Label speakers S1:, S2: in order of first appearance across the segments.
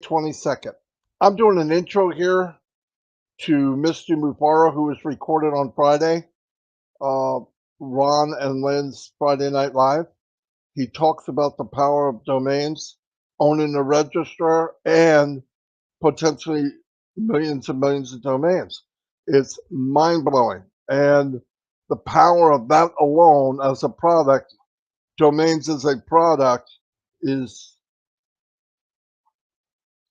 S1: 22nd. I'm doing an intro here to Mr. Mufareh, who was recorded on Friday, uh, Ron and Lynn's Friday Night Live. He talks about the power of domains, owning a registrar, and potentially millions and millions of domains. It's mind blowing. And the power of that alone as a product, domains as a product, is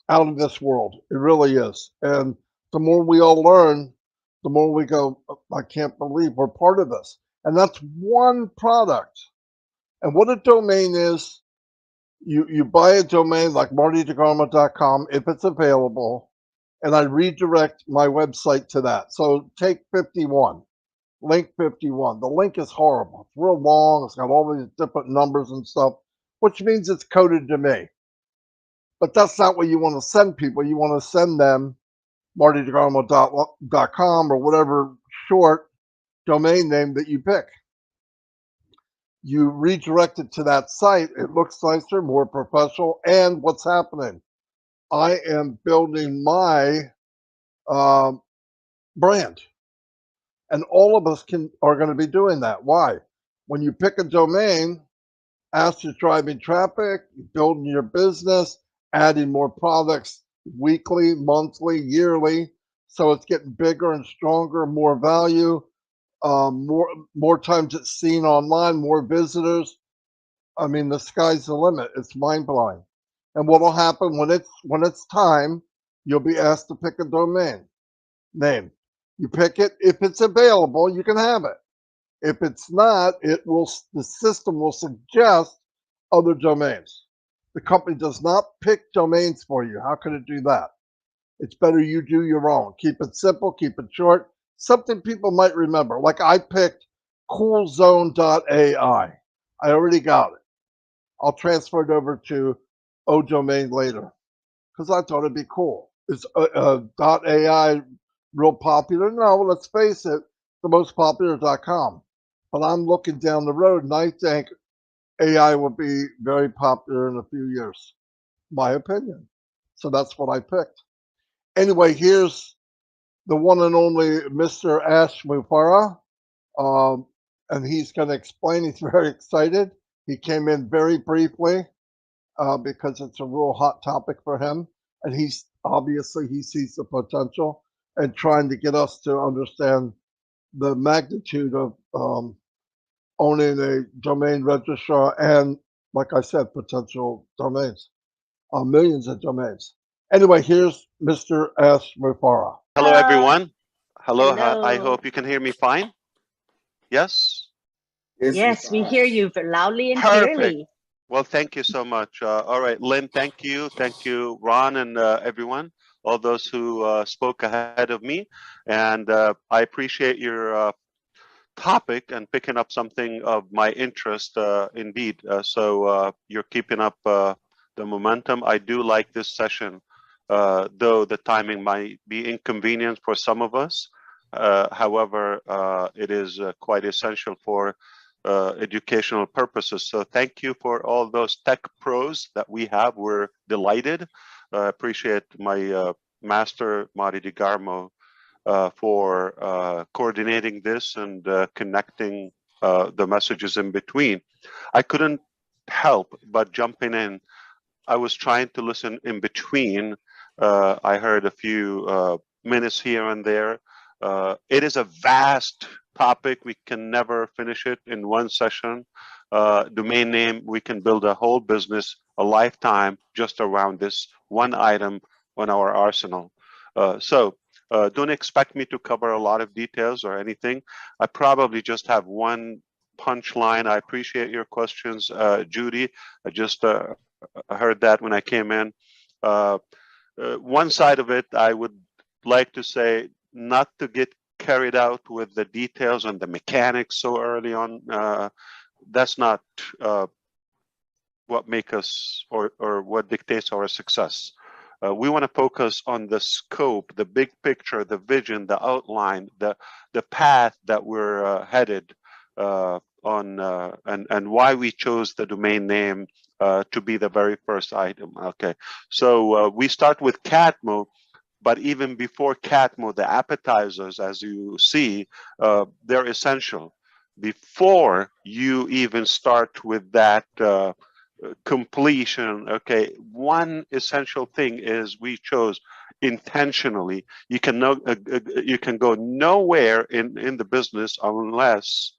S1: out of this world. It really is. And the more we all learn, the more we go, I can't believe we're part of this. And that's one product. And what a domain is, you buy a domain like martydegarmo.com if it's available, and I redirect my website to that. So take 51, link 51. The link is horrible. It's real long. It's got all these different numbers and stuff, which means it's coded to me. But that's not what you want to send people. You want to send them martydegarmo.com or whatever short domain name that you pick. You redirect it to that site. It looks nicer, more professional. And what's happening? I am building my um, brand, and all of us are going to be doing that. Why? When you pick a domain, as you're driving traffic, building your business, adding more products weekly, monthly, yearly, so it's getting bigger and stronger, more value, more times it's seen online, more visitors. I mean, the sky's the limit. It's mind blowing. And what will happen when it's time? You'll be asked to pick a domain name. You pick it. If it's available, you can have it. If it's not, the system will suggest other domains. The company does not pick domains for you. How can it do that? It's better you do your own. Keep it simple, keep it short. Something people might remember. Like I picked coolzone.ai. I already got it. I'll transfer it over to ODomain later because I thought it'd be cool. Is .ai real popular? No, let's face it, the most popular is .com. But I'm looking down the road, and I think AI will be very popular in a few years. My opinion. So that's what I picked. Anyway, here's the one and only Mr. Ash Mufareh, um, and he's going to explain. He's very excited. He came in very briefly because it's a real hot topic for him, and he sees the potential and trying to get us to understand the magnitude of owning a domain registrar and, like I said, potential domains, millions of domains. Anyway, here's Mr. S. Mufareh.
S2: Hello,
S3: Hello.
S2: everyone. Hello. I
S3: Hello.
S2: hope you can hear me fine. Yes.
S4: Yes, we
S3: Yes, we
S4: can.
S3: hear you loudly and
S2: Perfect.
S3: clearly.
S2: Well, thank you so much. All right, Lynn, thank you. Thank you, Ron, and everyone, all those who spoke ahead of me. And I appreciate your topic and picking up something of my interest, indeed. So you're keeping up the momentum. I do like this session, though the timing might be inconvenient for some of us. However, it is quite essential for educational purposes. So thank you for all those tech pros that we have. We're delighted. Appreciate my master, Mari DiGarmo, for coordinating this and connecting the messages in between. I couldn't help but jumping in. I was trying to listen in between. I heard a few minutes here and there. It is a vast topic. We can never finish it in one session. Domain name, we can build a whole business, a lifetime just around this one item on our arsenal. So don't expect me to cover a lot of details or anything. I probably just have one punchline. I appreciate your questions, Judy. I just heard that when I came in. Uh, one side of it, I would like to say not to get carried out with the details and the mechanics so early on. That's not what makes us or what dictates our success. We want to focus on the scope, the big picture, the vision, the outline, the path that we're headed on, and why we chose the domain name to be the very first item. Okay, so we start with Catmo, but even before Catmo, the appetizers, as you see, they're essential. Before you even start with that completion, okay, one essential thing is we chose intentionally. You can you can go nowhere in the business unless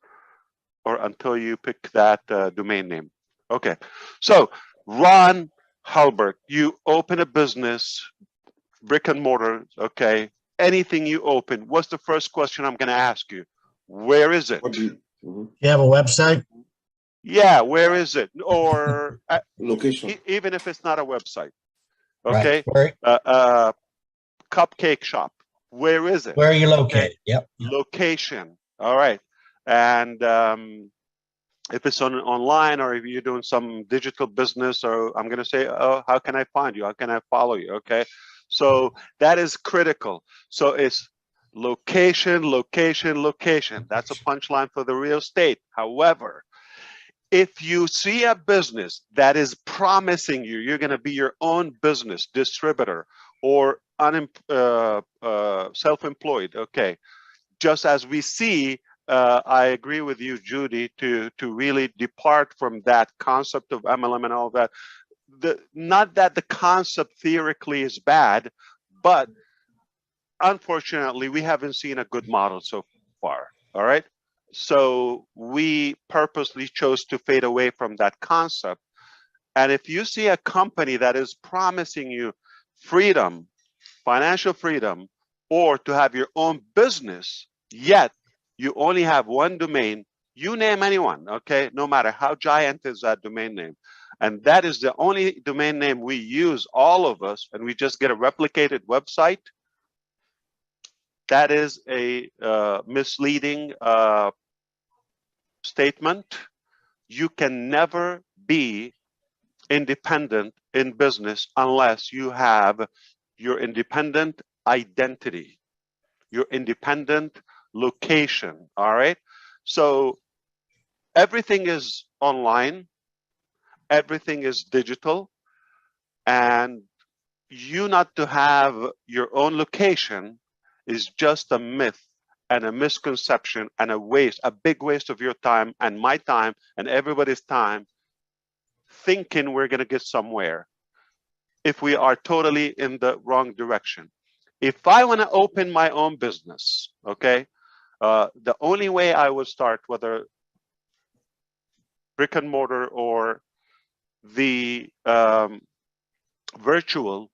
S2: or until you pick that domain name. Okay, so Ron Halbert, you open a business, brick and mortar, okay, anything you open, what's the first question I'm going to ask you? Where is it?
S3: You have a website?
S2: Yeah, where is it? Or
S3: Location.
S2: even if it's not a website,
S3: Right.
S2: okay,
S3: Where
S2: cupcake shop, where is it?
S3: are you
S2: Okay,
S3: located? Yep.
S2: location. All right, and if it's online or if you're doing some digital business, or I'm going to say, oh, how can I find you? How can I follow you? Okay, so that is critical. So it's location, location, location. That's a punchline for the real estate. However, if you see a business that is promising you, you're going to be your own business distributor or self-employed, okay, just as we see, I agree with you, Judy, to really depart from that concept of MLM and all that. Not that the concept theoretically is bad, but unfortunately, we haven't seen a good model so far. All right. So we purposely chose to fade away from that concept. And if you see a company that is promising you freedom, financial freedom, or to have your own business, yet you only have one domain, you name anyone, okay? No matter how giant is that domain name. And that is the only domain name we use, all of us, and we just get a replicated website. That is a misleading statement. You can never be independent in business unless you have your independent identity, your independent location. All right. So everything is online, everything is digital, and you not to have your own location is just a myth and a misconception and a waste, a big waste of your time and my time and everybody's time thinking we're going to get somewhere if we are totally in the wrong direction. If I want to open my own business, okay, the only way I would start, whether brick and mortar or the virtual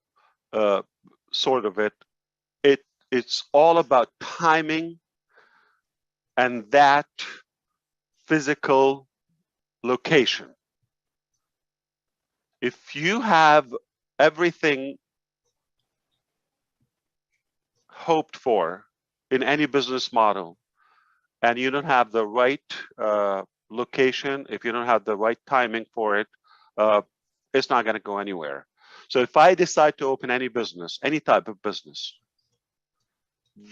S2: sort of it's all about timing and that physical location. If you have everything hoped for in any business model and you don't have the right location, if you don't have the right timing for it, it's not going to go anywhere. So if I decide to open any business, any type of business,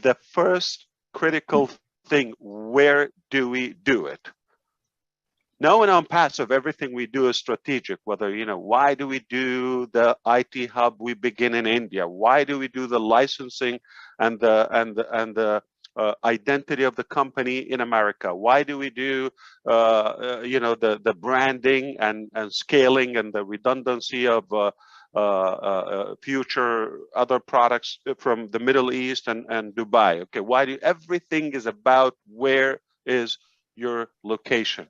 S2: the first critical thing, where do we do it? No one on passive, everything we do is strategic. Whether, why do we do the IT hub we begin in India? Why do we do the licensing and the identity of the company in America? Why do we do the branding and scaling and the redundancy of future other products from the Middle East and Dubai? Okay, why do everything is about where is your location?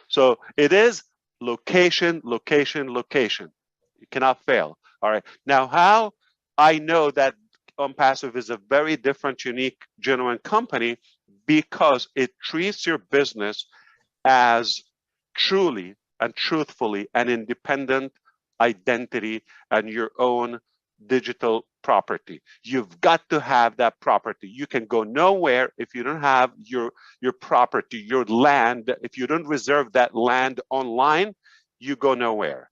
S2: So it is location, location, location. You cannot fail. All right. Now, how I know that OnPassive is a very different, unique, genuine company because it treats your business as truly and truthfully an independent identity and your own digital property. You've got to have that property. You can go nowhere if you don't have your property, your land. If you don't reserve that land online, you go nowhere.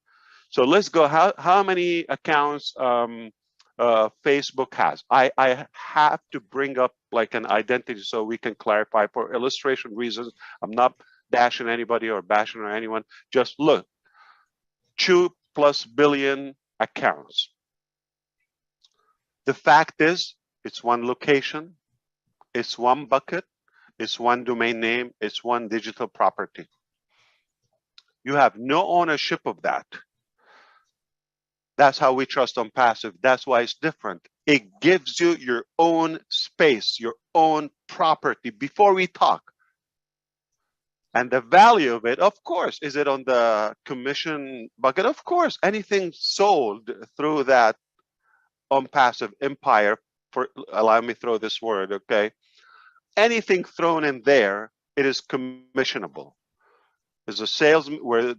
S2: So let's go. How many accounts Facebook has? I have to bring up like an identity so we can clarify for illustration reasons. I'm not bashing anybody or bashing or anyone. Just look. 2+ billion accounts. The fact is, it's one location, it's one bucket, it's one domain name, it's one digital property. You have no ownership of that. That's how we trust on passive. That's why it's different. It gives you your own space, your own property before we talk. And the value of it, of course, is it on the commission bucket? Of course, anything sold through that on passive empire, for allow me to throw this word, okay? Anything thrown in there, it is commissionable. There's a sales where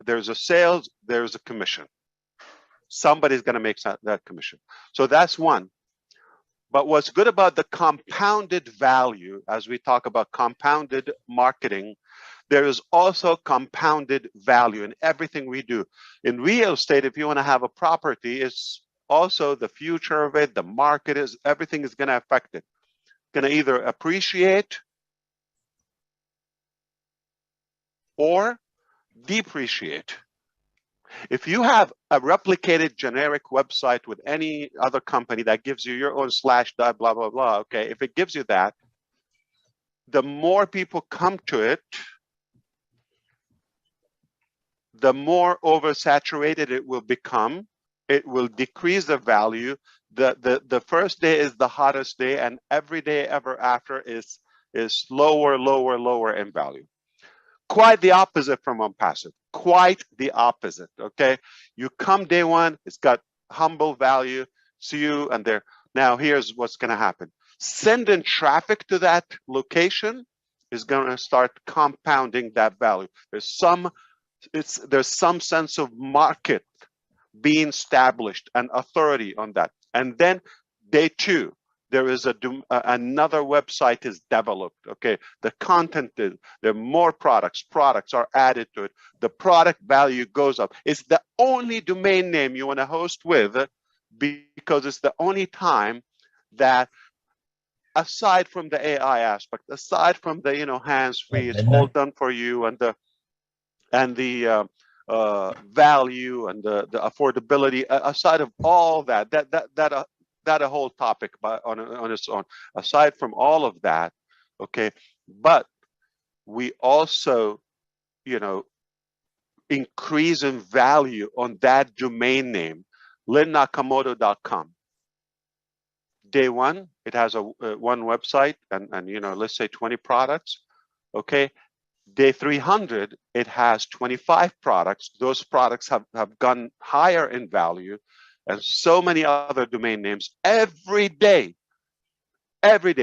S2: there's a sales, there's a commission. Somebody's going to make that commission. So that's one. But what's good about the compounded value, as we talk about compounded marketing, there is also compounded value in everything we do. In real estate, if you want to have a property, it's also the future of it, the market is, everything is going to affect it. Going to either appreciate or depreciate. If you have a replicated generic website with any other company that gives you your own / blah, blah, blah, okay, if it gives you that, the more people come to it, the more oversaturated it will become. It will decrease the value. The first day is the hottest day, and every day ever after is lower, lower, lower in value. Quite the opposite from unpassive. Quite the opposite. Okay, you come day one, it's got humble value. See you and there. Now here's what's going to happen. Sending traffic to that location is going to start compounding that value. There's some sense of market being established and authority on that. And then day two, there is another website is developed. Okay, the content is, there are more products are added to it. The product value goes up. It's the only domain name you want to host with, because it's the only time that, aside from the AI aspect, aside from the hands-free, it's all done for you, and the value and the affordability, aside of all that a whole topic on its own. Aside from all of that, okay, but we also, increase in value on that domain name, linnakamoto.com. Day one, it has one website and let's say 20 products, okay. Day 300, it has 25 products. Those products have gone higher in value, and so many other domain names. Every day,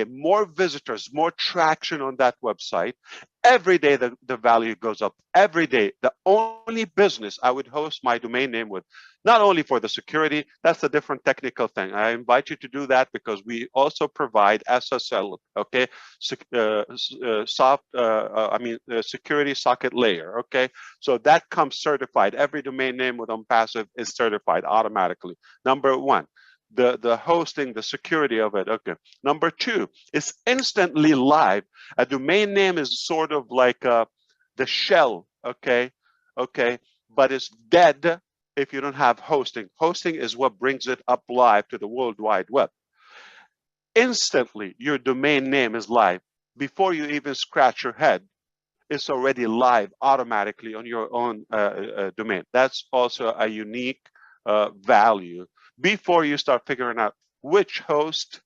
S2: more visitors, more traction on that website. Every day, the value goes up. Every day, the only business I would host my domain name with, not only for the security, that's a different technical thing. I invite you to do that because we also provide SSL, okay, security socket layer, okay. So that comes certified. Every domain name with unpassive is certified automatically. Number one. The hosting, the security of it, okay. Number two, it's instantly live. A domain name is sort of like the shell, okay, but it's dead if you don't have hosting. Hosting is what brings it up live to the World Wide Web. Instantly, your domain name is live. Before you even scratch your head, it's already live automatically on your own domain. That's also a unique value. Before you start figuring out which host,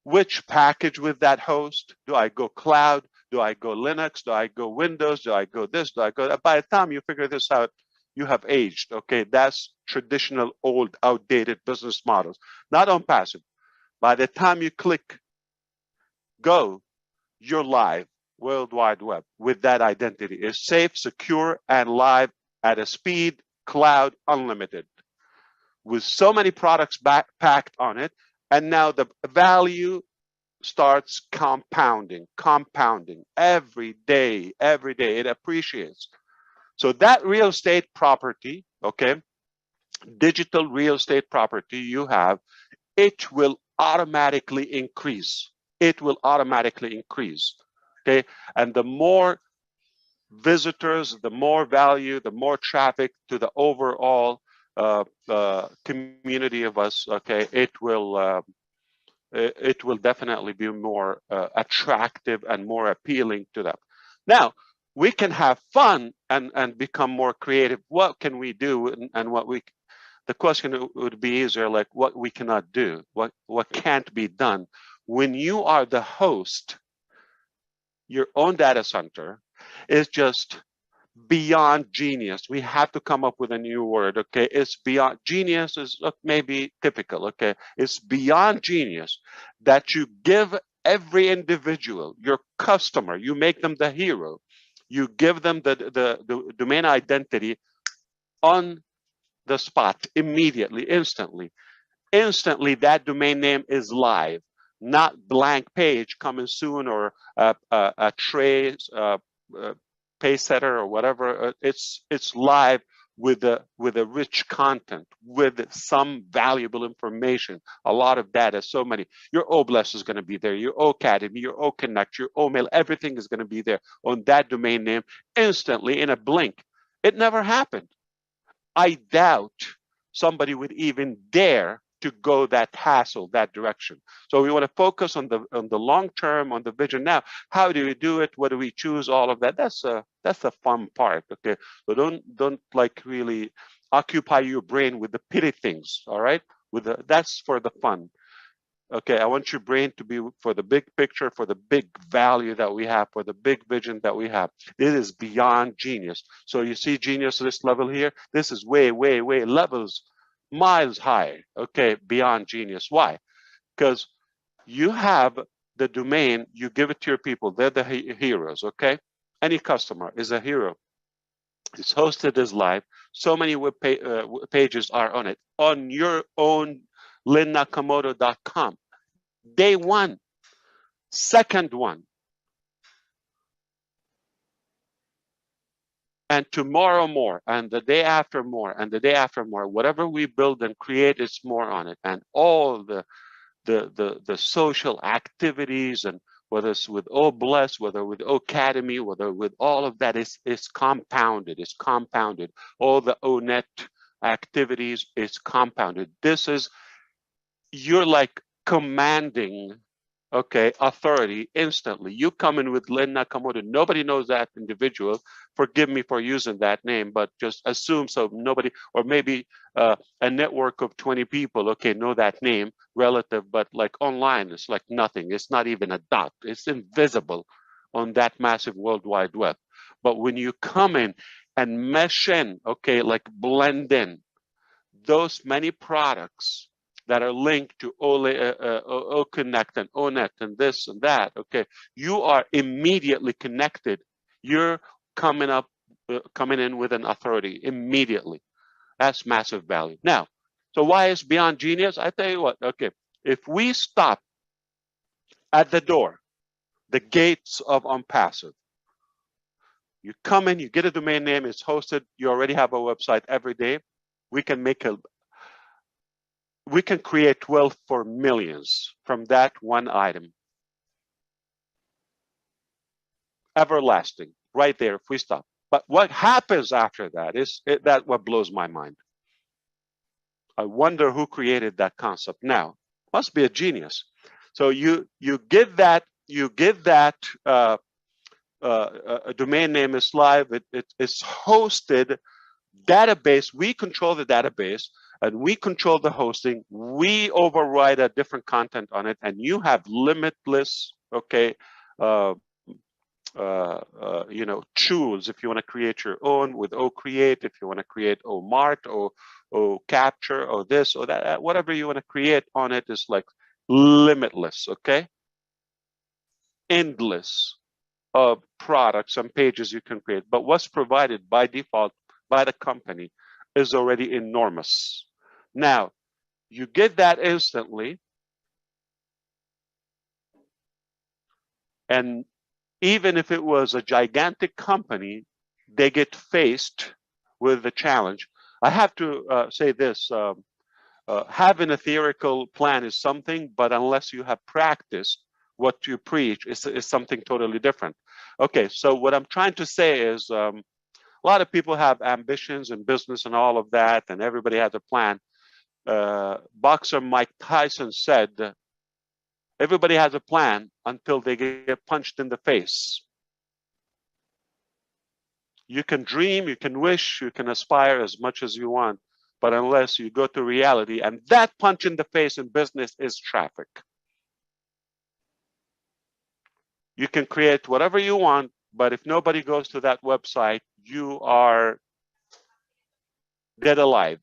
S2: which package with that host, do I go cloud, do I go Linux, do I go Windows, do I go this, do I go that? By the time you figure this out, you have aged, okay? That's traditional, old, outdated business models, not on passive. By the time you click go, you're live, World Wide Web, with that identity. It's safe, secure, and live at a speed, cloud, unlimited, with so many products packed on it. And now the value starts compounding every day, it appreciates. So that real estate property, okay, digital real estate property you have, it will automatically increase. It will automatically increase, okay? And the more visitors, the more value, the more traffic to the overall community of us. Okay, it will definitely be more attractive and more appealing to them. Now, we can have fun and become more creative. What can we do, and what we? The question would be easier, like what we cannot do, what can't be done. When you are the host, your own data center is just beyond genius. We have to come up with a new word. Okay, it's beyond genius is maybe typical. Okay, it's beyond genius that you give every individual, your customer, you make them the hero, you give them the domain identity on the spot, immediately, instantly that domain name is live, not blank page coming soon, or a trace pay setter or whatever. It's live with a rich content, with some valuable information, a lot of data, so many. Your OBLES is going to be there, your OAcademy, your OConnect, your OMail, everything is going to be there on that domain name instantly in a blink. It never happened. I doubt somebody would even dare to go that hassle, that direction. So we want to focus on the long term, on the vision. Now, how do we do it? What do we choose? All of that. That's the fun part. Okay. So don't like really occupy your brain with the pity things. All right. That's for the fun. Okay, I want your brain to be for the big picture, for the big value that we have, for the big vision that we have. It is beyond genius. So you see genius at this level here? This is way, way, way levels, miles high, okay, beyond genius. Why? Because you have the domain, you give it to your people. They're the heroes, okay? Any customer is a hero. It's hosted as live. So many web pages are on it. On your own linnakamoto.com. Day one, second one, and tomorrow more, and the day after more, and the day after more. Whatever we build and create is more on it, and all the social activities, and whether it's with OBLES, whether with OAcademy, whether with all of that is compounded. It's compounded. All the ONET activities is compounded. This is, you're like commanding, okay, authority instantly. You come in with Lynn Nakamoto. Nobody knows that individual. Forgive me for using that name, but just assume so. Nobody, or maybe a network of 20 people, okay, know that name relative, but like online, it's like nothing. It's not even a dot. It's invisible on that massive World Wide Web. But when you come in and mesh in, okay, like blend in those many products that are linked to OConnect and ONET and this and that, okay, you are immediately connected. You're coming in with an authority immediately. That's massive value. Now, so why is beyond genius? I tell you what, okay, if we stop at the door, the gates of OnPassive, you come in, you get a domain name, it's hosted, you already have a website every day. We can create wealth for millions from that one item. Everlasting, right there if we stop. But what happens after that is that what blows my mind. I wonder who created that concept. Now, must be a genius. So you give that a domain name is live. It's hosted database. We control the database and we control the hosting. We override a different content on it, and you have limitless, okay, tools if you want to create your own with OCreate, if you want to create OMart or OCapture or this or that, whatever you want to create on it is like limitless, okay? Endless products and pages you can create. But what's provided by default by the company is already enormous. Now, you get that instantly, and even if it was a gigantic company, they get faced with the challenge. I have to say this, having a theoretical plan is something, but unless you have practice what you preach is something totally different. Okay, so what I'm trying to say is a lot of people have ambitions in business and all of that, and everybody has a plan. Boxer Mike Tyson said, everybody has a plan until they get punched in the face. You can dream, you can wish, you can aspire as much as you want, but unless you go to reality, and that punch in the face in business is traffic. You can create whatever you want, but if nobody goes to that website, you are dead alive.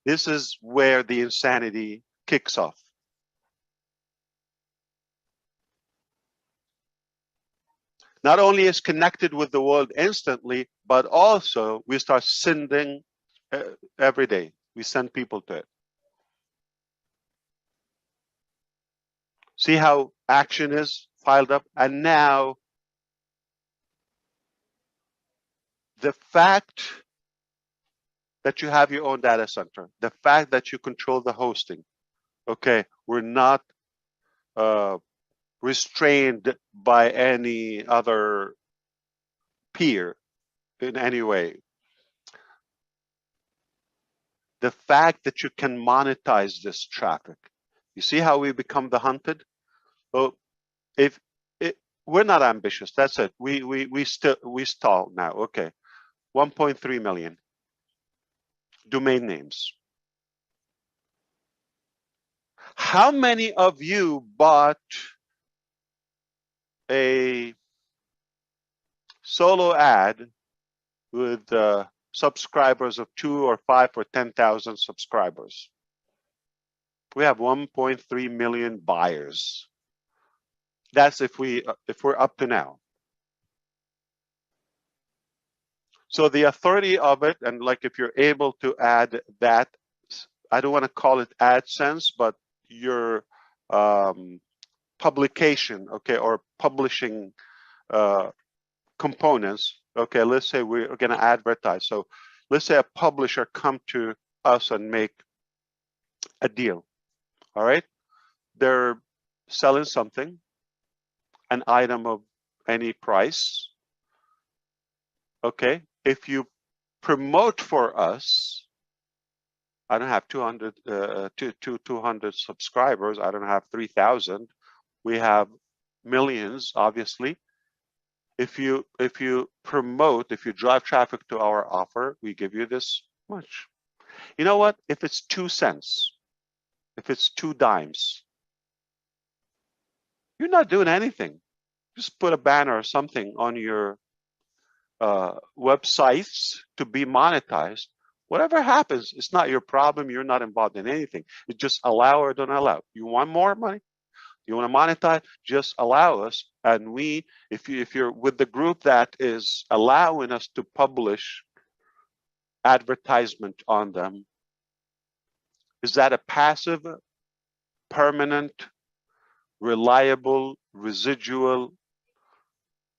S2: This is where the insanity kicks off. Not only is connected with the world instantly, but also we start sending every day. We send people to it. See how action is piled up? And now the fact that you have your own data center, the fact that you control the hosting, okay, we're not restrained by any other peer in any way. The fact that you can monetize this traffic. You see how we become the hunted? Well, if we're not ambitious, that's it. We stall now. Okay, 1.3 million domain names. How many of you bought a solo ad with subscribers of 2 or 5 or 10,000 subscribers? We have 1.3 million buyers. That's if we're up to now. So the authority of it, and like if you're able to add that, I don't want to call it AdSense, but your publication, okay, or publishing components. Okay, let's say we're going to advertise. So let's say a publisher come to us and make a deal. All right, they're selling something, an item of any price. Okay, if you promote for us, I don't have 200 subscribers. I don't have 3,000. We have millions, obviously. If you promote, if you drive traffic to our offer, we give you this much. You know what? If it's 2 cents, if it's 2 dimes, you're not doing anything. Just put a banner or something on your websites to be monetized. Whatever happens, it's not your problem. You're not involved in anything. It's just allow or don't allow. You want more money? You want to monetize? Just allow us. And we, if you're with the group that is allowing us to publish advertisement on them, is that a passive, permanent, reliable, residual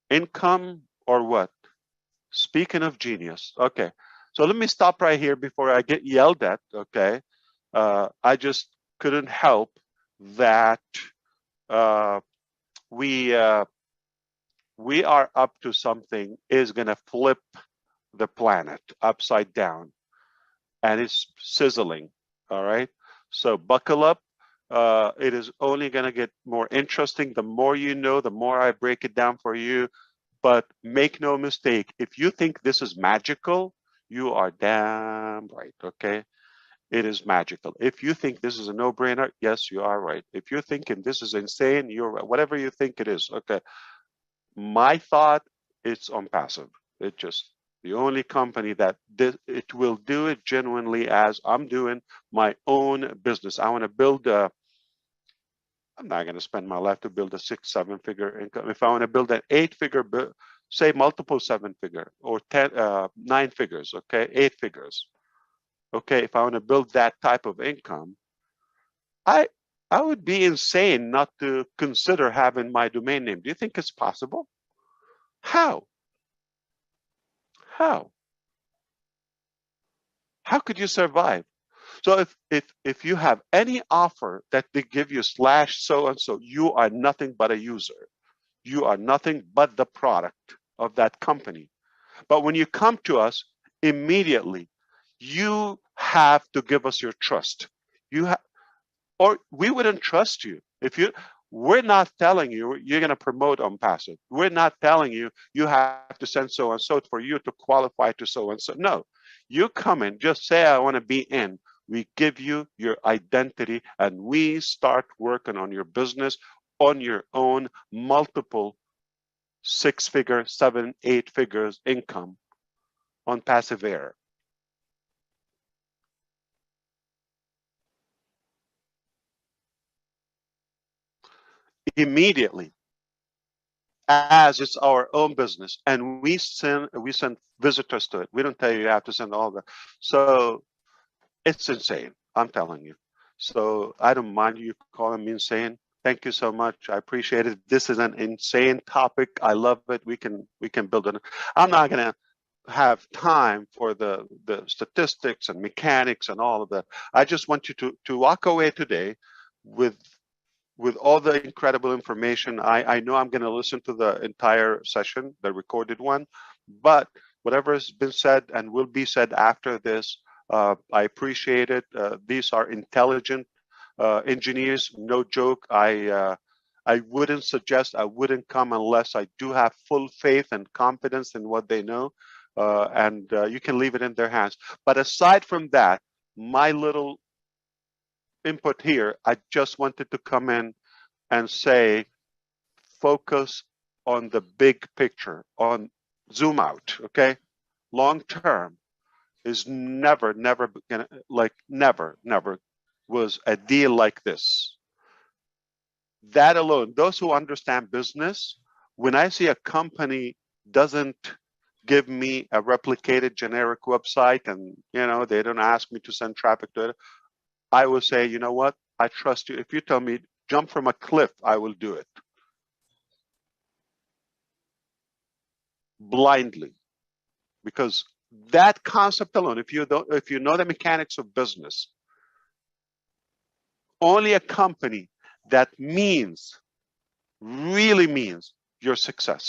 S2: income or what? Speaking of genius. Okay. So let me stop right here before I get yelled at. Okay. I just couldn't help that we are up to something is going to flip the planet upside down, and it's sizzling. All right. So buckle up. It is only going to get more interesting. The more you know, the more I break it down for you. But make no mistake, if you think this is magical, you are damn right, okay? It is magical. If you think this is a no-brainer, yes, you are right. If you're thinking this is insane, you're right. Whatever you think it is, okay? My thought, it's on passive. It just, the only company that it will do it genuinely as I'm doing my own business. I want to build a, I'm not going to spend my life to build a 6-7 figure income. If I want to build an 8-figure, say multiple 7-figure or 9 figures, okay, 8 figures. Okay, if I want to build that type of income, I would be insane not to consider having my domain name. Do you think it's possible? How? How? How could you survive? So if you have any offer that they give you slash so and so, you are nothing but a user. You are nothing but the product of that company. But when you come to us, immediately, you have to give us your trust. You have, or we wouldn't trust you if you. We're not telling you you're going to promote on passive. We're not telling you you have to send so and so for you to qualify to so and so. No, you come in, just say I want to be in. We give you your identity, and we start working on your business on your own, multiple 6-figure, 7, 8 figures income on passive air. Immediately, as it's our own business, and we send visitors to it. We don't tell you have to send all that. So it's insane. I'm telling you. So I don't mind you calling me insane. Thank you so much. I appreciate it. This is an insane topic. I love it. We can build it. I'm not gonna have time for the statistics and mechanics and all of that. I just want you to walk away today with all the incredible information. I know I'm going to listen to the entire session, the recorded one, but whatever has been said and will be said after this, I appreciate it. These are intelligent engineers, no joke. I wouldn't suggest, I wouldn't come unless I do have full faith and confidence in what they know, and you can leave it in their hands. But aside from that, my little input here, I just wanted to come in and say, focus on the big picture, on zoom out, okay? Long term is never gonna, like never was a deal like this. That alone, those who understand business, when I see a company doesn't give me a replicated generic website and they don't ask me to send traffic to it, I will say, you know what? I trust you. If you tell me jump from a cliff, I will do it. Blindly. Because that concept alone, if you know the mechanics of business, only a company that really means your success